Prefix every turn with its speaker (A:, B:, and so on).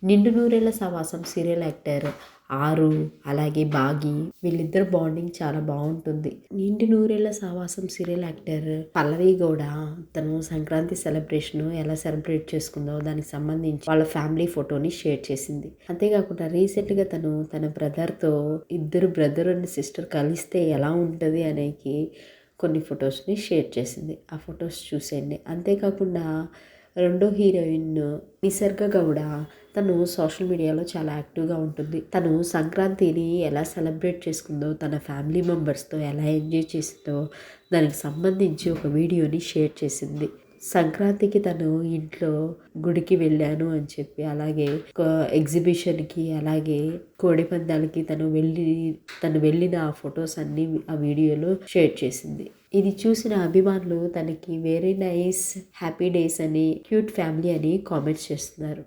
A: నిండు నూరేళ్ల సావాసం సీరియల్ యాక్టర్ ఆరు అలాగే బాగి వీళ్ళిద్దరు బాండింగ్ చాలా బాగుంటుంది. నిండు నూరేళ్ల సావాసం సీరియల్ యాక్టర్ పల్లవి గౌడ తను సంక్రాంతి సెలబ్రేషన్ ఎలా సెలబ్రేట్ చేసుకుందో దానికి సంబంధించి వాళ్ళ ఫ్యామిలీ ఫోటోని షేర్ చేసింది. అంతేకాకుండా రీసెంట్ గా తను తన బ్రదర్తో ఇద్దరు బ్రదర్ అండ్ సిస్టర్ కలిస్తే ఎలా ఉంటుంది అనేది కొన్ని ఫొటోస్ని షేర్ చేసింది. ఆ ఫొటోస్ చూసేయండి. అంతేకాకుండా రెండో హీరోయిన్ నిసర్గ గౌడ తను సోషల్ మీడియాలో చాలా యాక్టివ్గా ఉంటుంది. తను సంక్రాంతిని ఎలా సెలబ్రేట్ చేసుకుందో, తన ఫ్యామిలీ మెంబర్స్తో ఎలా ఎంజాయ్ చేసిందో దానికి సంబంధించి ఒక వీడియోని షేర్ చేసింది. సంక్రాంతికి తను ఇంట్లో గుడికి వెళ్ళాను అని చెప్పి, అలాగే ఎగ్జిబిషన్కి, అలాగే కోడి పందాలకి తను వెళ్ళిన ఆ ఫొటోస్ అన్ని ఆ వీడియోలో షేర్ చేసింది. ఇది చూసిన అభిమానులు తనకి వెరీ నైస్ హ్యాపీ డేస్ అని, క్యూట్ ఫ్యామిలీ అని కామెంట్స్ చేస్తున్నారు.